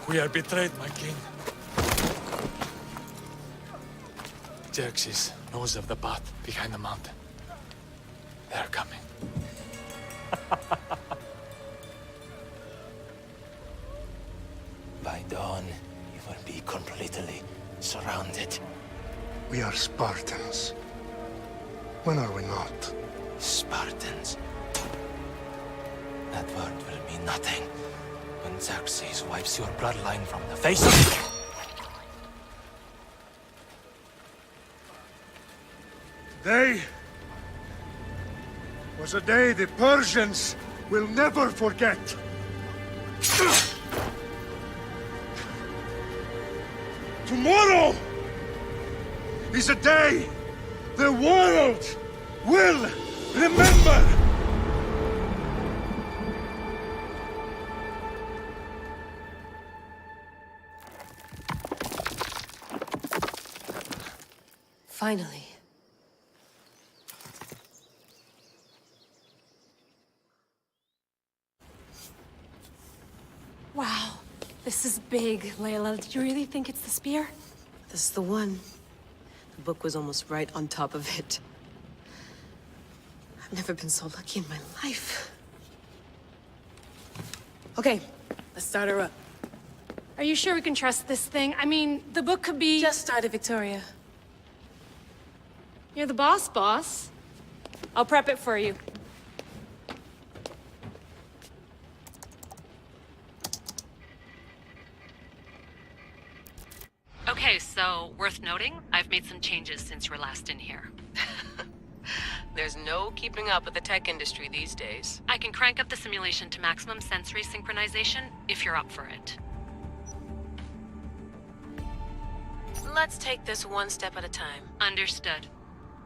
We are betrayed, my king. Xerxes knows of the path behind the mountain. They are coming. By dawn, you will be completely surrounded. We are Spartans. When are we not? Spartans. That word will mean nothing when Xerxes wipes your bloodline from the face of... Today was a day the Persians will never forget. Tomorrow is a day the world will remember. Finally. Wow, this is big, Layla. Do you really think it's the spear? This is the one. The book was almost right on top of it. I've never been so lucky in my life. Okay, let's start her up. Are you sure we can trust this thing? I mean, the book could be... Just started, Victoria. You're the boss. I'll prep it for you. Okay, so, worth noting, I've made some changes since you were last in here. There's no keeping up with the tech industry these days. I can crank up the simulation to maximum sensory synchronization, if you're up for it. Let's take this one step at a time. Understood.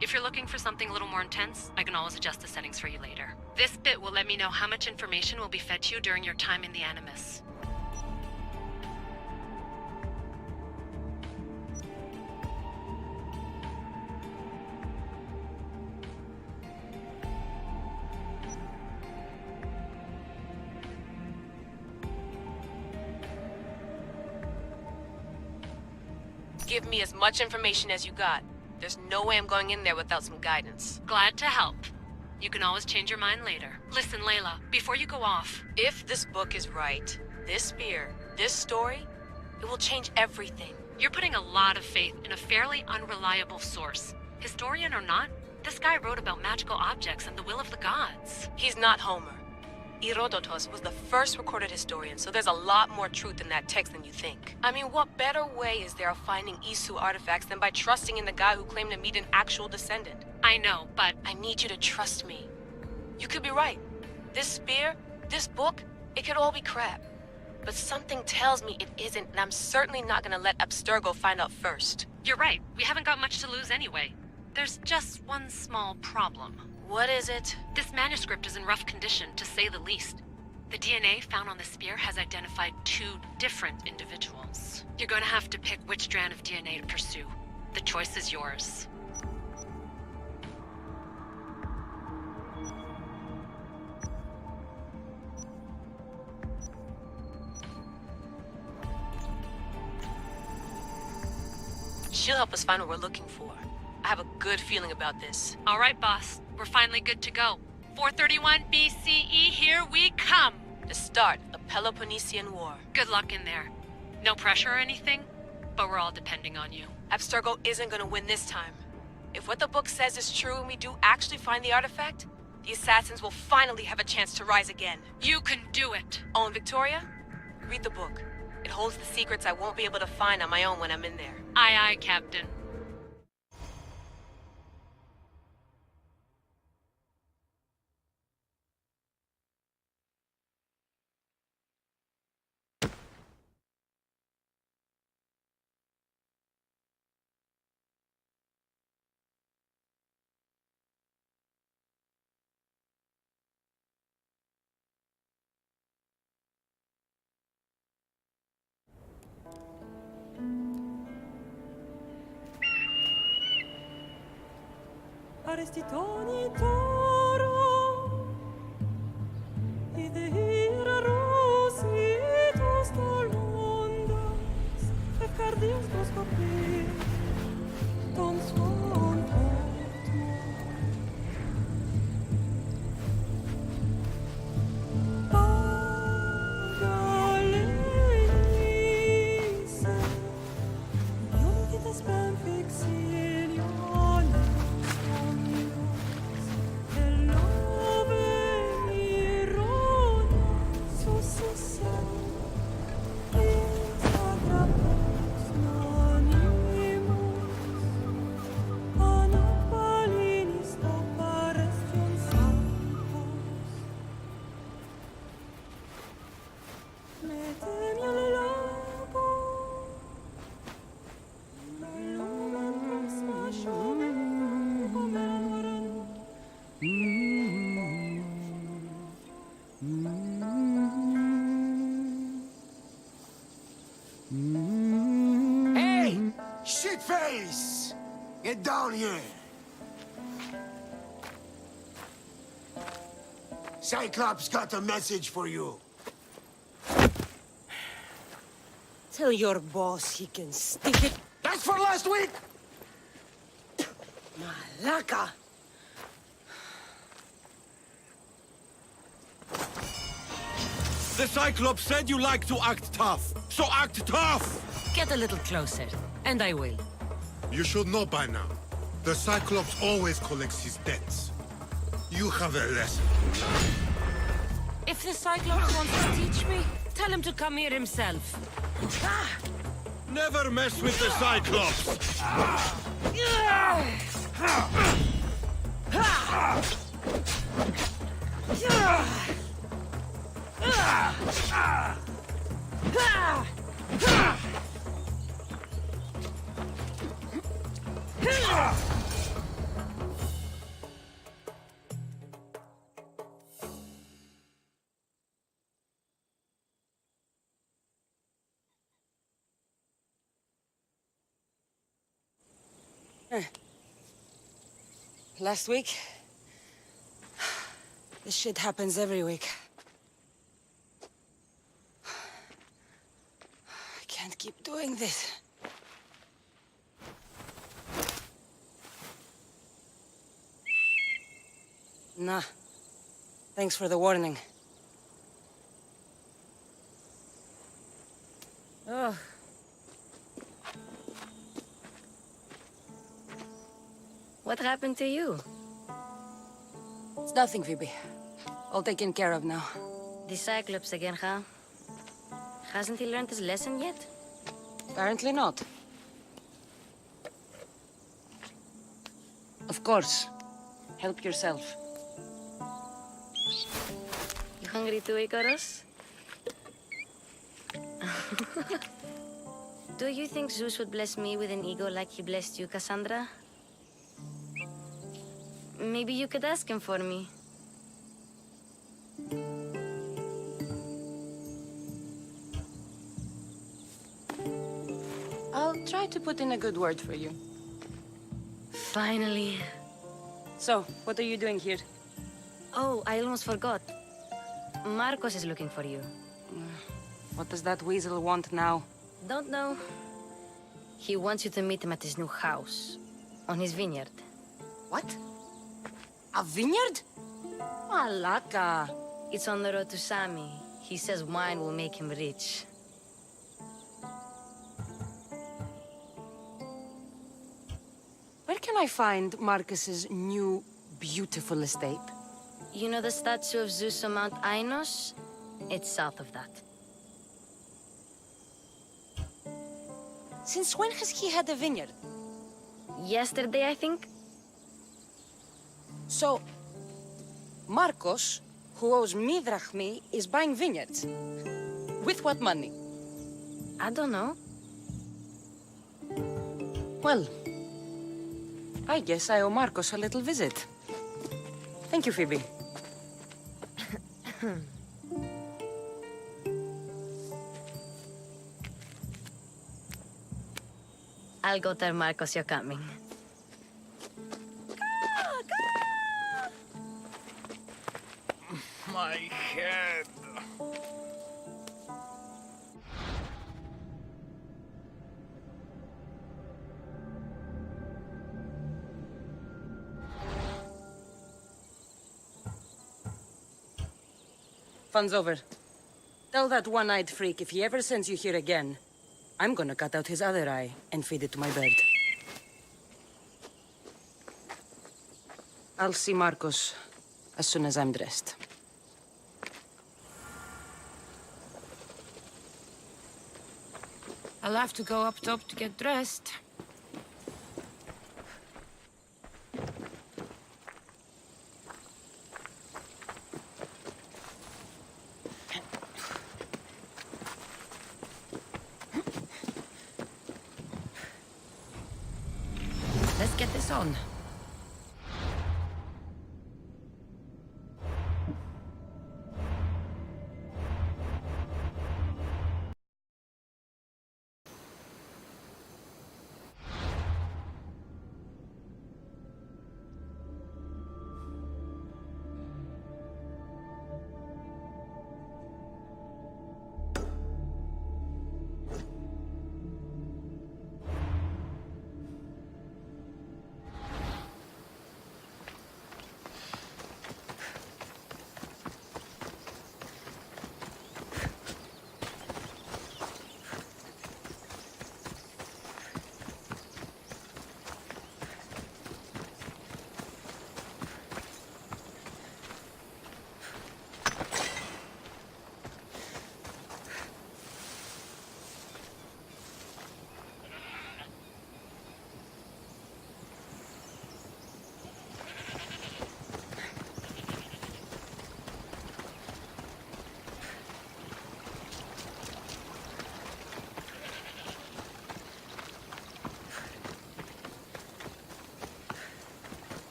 If you're looking for something a little more intense, I can always adjust the settings for you later. This bit will let me know how much information will be fed to you during your time in the Animus. Give me as much information as you got. There's no way I'm going in there without some guidance. Glad to help. You can always change your mind later. Listen, Layla, before you go off... If this book is right, this spear, this story, it will change everything. You're putting a lot of faith in a fairly unreliable source. Historian or not, this guy wrote about magical objects and the will of the gods. He's not Homer. Herodotus was the first recorded historian, so there's a lot more truth in that text than you think. I mean, what better way is there of finding Isu artifacts than by trusting in the guy who claimed to meet an actual descendant? I know, but... I need you to trust me. You could be right. This spear, this book, it could all be crap. But something tells me it isn't, and I'm certainly not gonna let Abstergo find out first. You're right. We haven't got much to lose anyway. There's just one small problem. What is it? This manuscript is in rough condition, to say the least. The DNA found on the spear has identified 2 different individuals. You're going to have to pick which strand of DNA to pursue. The choice is yours. She'll help us find what we're looking for. I have a good feeling about this. All right, boss. We're finally good to go. 431 BCE, here we come! The start of the Peloponnesian War. Good luck in there. No pressure or anything, but we're all depending on you. Abstergo isn't gonna win this time. If what the book says is true and we do actually find the artifact, the assassins will finally have a chance to rise again. You can do it! Oh, and Victoria? Read the book. It holds the secrets I won't be able to find on my own when I'm in there. Aye, aye, Captain. Arestitoni toro, ide ira rositos dolon Guys! Get down here! Cyclops got a message for you. Tell your boss he can stick it. That's for last week! Malaka! The Cyclops said you like to act tough, so act tough! Get a little closer, and I will. You should know by now. The Cyclops always collects his debts. You have a lesson to learn. If the Cyclops wants to teach me, tell him to come here himself. Never mess with the Cyclops! Last week? This shit happens every week. I can't keep doing this. Nah. Thanks for the warning. Oh. What happened to you? It's nothing, Phoebe. All taken care of now. The Cyclops again, huh? Hasn't he learned his lesson yet? Apparently not. Of course. Help yourself. You hungry too, Icarus? Do you think Zeus would bless me with an ego like he blessed you, Cassandra? Maybe you could ask him for me. I'll try to put in a good word for you. Finally. So, what are you doing here? Oh, I almost forgot. Marcos is looking for you. What does that weasel want now? Don't know. He wants you to meet him at his new house. On his vineyard. What? A vineyard? Malaka. It's on the road to Sami. He says wine will make him rich. Where can I find Marcus's new, beautiful estate? You know the statue of Zeus on Mount Ainos? It's south of that. Since when has he had a vineyard? Yesterday, I think? So, Marcos, who owes me drachmi, is buying vineyards. With what money? I don't know. Well, I guess I owe Marcos a little visit. Thank you, Phoebe. I'll go tell Marcos you're coming. My head. Fun's over. Tell that one-eyed freak if he ever sends you here again, I'm gonna cut out his other eye and feed it to my bird. I'll see Marcos as soon as I'm dressed. I'll have to go up top to get dressed. Let's get this on.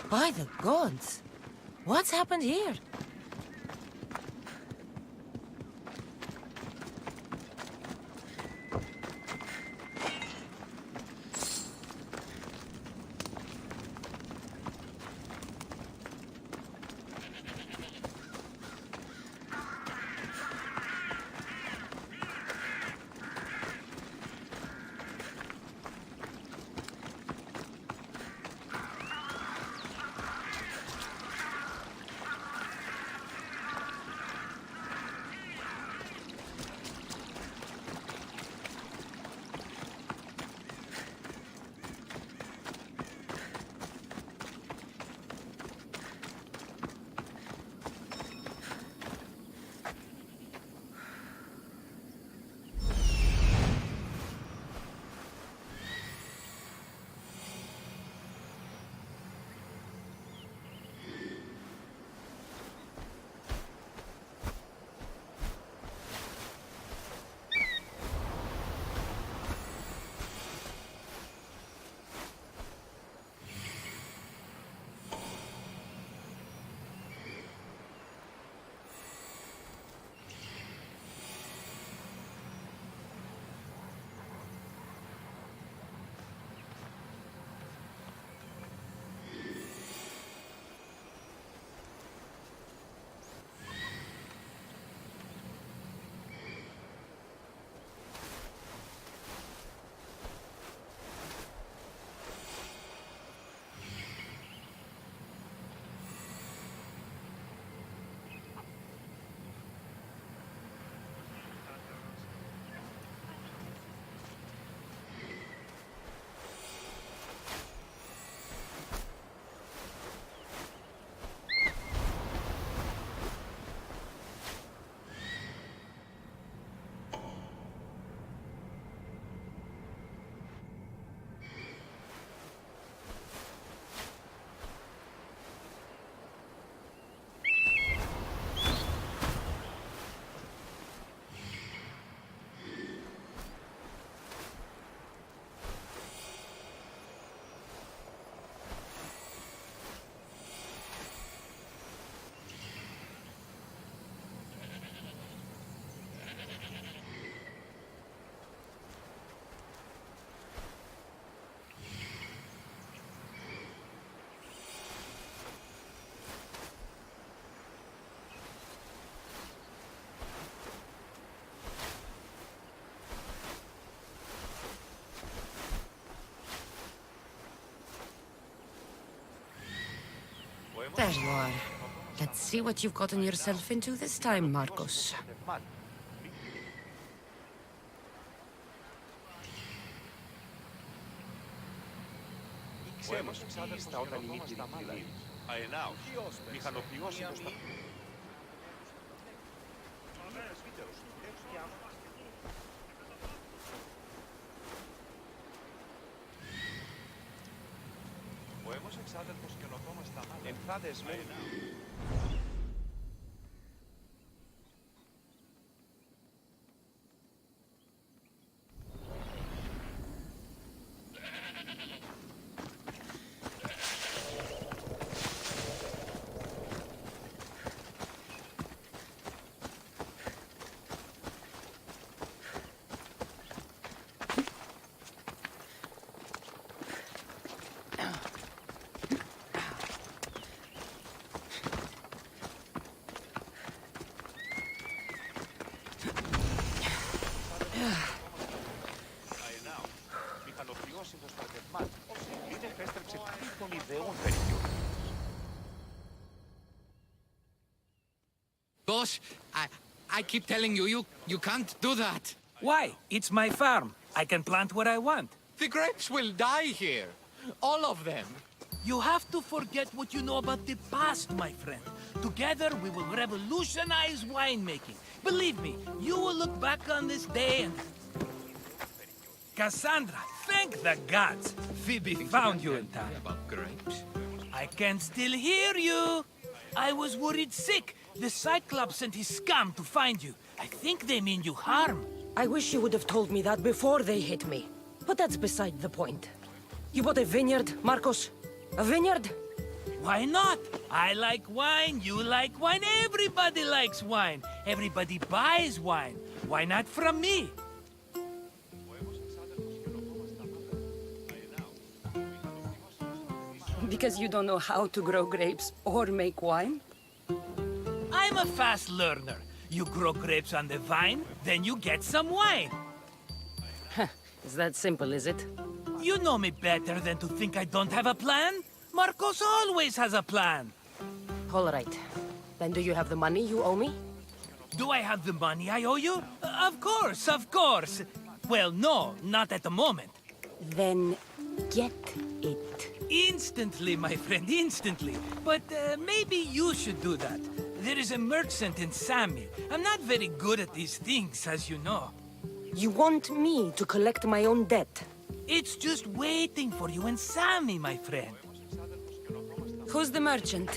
By the gods! What's happened here? There you are. Let's see what you've gotten yourself into this time, Marcos. Boss, I keep telling you, you can't do that. Why? It's my farm. I can plant what I want. The grapes will die here. All of them. You have to forget what you know about the past, my friend. Together, we will revolutionize winemaking. Believe me, you will look back on this day and... Cassandra, thank the gods! Phoebe found you in time. About grapes? I can still hear you! I was worried sick. The Cyclops sent his scum to find you. I think they mean you harm. I wish you would have told me that before they hit me. But that's beside the point. You bought a vineyard, Marcos? A vineyard? Why not? I like wine, you like wine, everybody likes wine. Everybody buys wine. Why not from me? Because you don't know how to grow grapes or make wine? I'm a fast learner. You grow grapes on the vine, then you get some wine. It's that simple, is it? You know me better than to think I don't have a plan. Marcos always has a plan. All right. Then do you have the money you owe me? Do I have the money I owe you? Of course, of course. Well, no, not at the moment. Then get it. Instantly, my friend, instantly. But maybe you should do that. There is a merchant in Sami. I'm not very good at these things, as you know. You want me to collect my own debt? It's just waiting for you in Sami, my friend. Who's the merchant?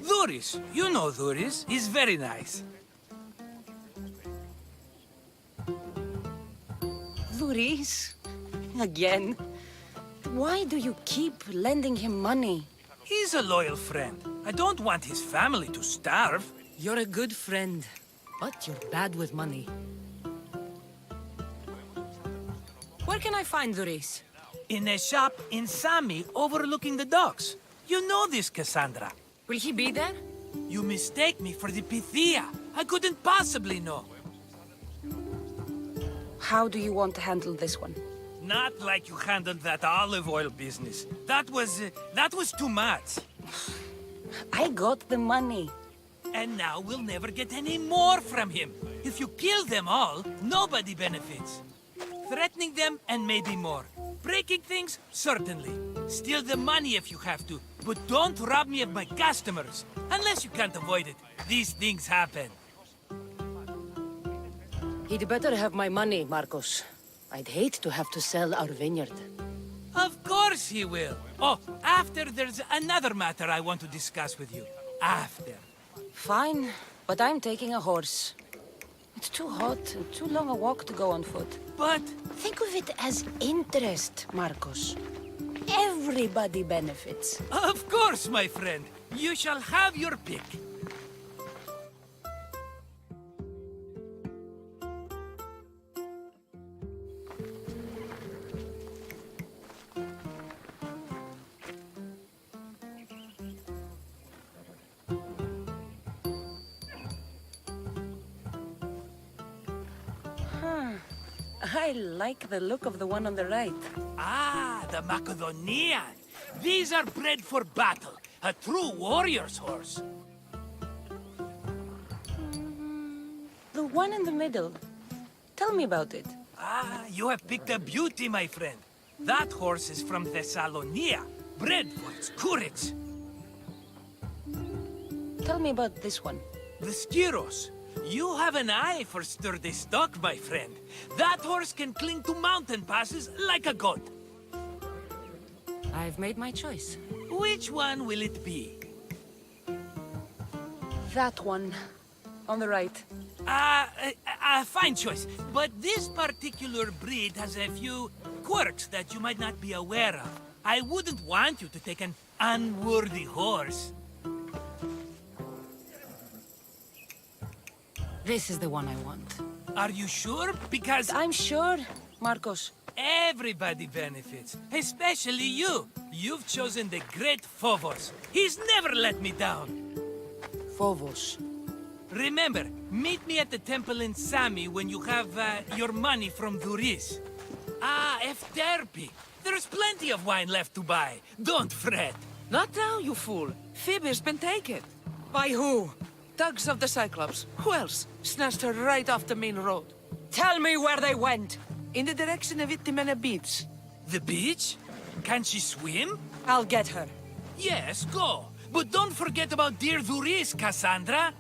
Duris. You know Duris. He's very nice. Duris? Again? Why do you keep lending him money? He's a loyal friend. I don't want his family to starve. You're a good friend, but you're bad with money. Where can I find Duris? In a shop in Sami overlooking the docks. You know this, Cassandra. Will he be there? You mistake me for the Pythia. I couldn't possibly know. How do you want to handle this one? Not like you handled that olive oil business. That was too much. I got the money. And now we'll never get any more from him. If you kill them all, nobody benefits. Threatening them, and maybe more. Breaking things, certainly. Steal the money if you have to, but don't rob me of my customers. Unless you can't avoid it. These things happen. He'd better have my money, Marcos. I'd hate to have to sell our vineyard. Of course he will. Oh, after there's another matter I want to discuss with you. After. Fine, but I'm taking a horse. It's too hot and too long a walk to go on foot. But... think of it as interest, Marcos. Everybody benefits. Of course, my friend. You shall have your pick. I like the look of the one on the right. Ah, the Macedonian. These are bred for battle. A true warrior's horse. The one in the middle. Tell me about it. Ah, you have picked a beauty, my friend. That horse is from Thessalonia, bred for its courage. Tell me about this one. The Skiros. You have an eye for sturdy stock, my friend. That horse can cling to mountain passes like a goat. I've made my choice. Which one will it be? That one. On the right. Fine choice. But this particular breed has a few quirks that you might not be aware of. I wouldn't want you to take an unworthy horse. This is the one I want. Are you sure? Because... I'm sure, Marcos. everybody benefits. Especially you. You've chosen the great Phobos. He's never let me down. Phobos. Remember, meet me at the temple in Sami when you have your money from Duris. Ah, Efterpi. There's plenty of wine left to buy. Don't fret. Not now, you fool. Phoebe's been taken. By who? Thugs of the Cyclops. Who else? Snatched her right off the main road. Tell me where they went. In the direction of Itimena Beach. The beach? Can she swim? I'll get her. Yes, go. But don't forget about dear Duris, Cassandra.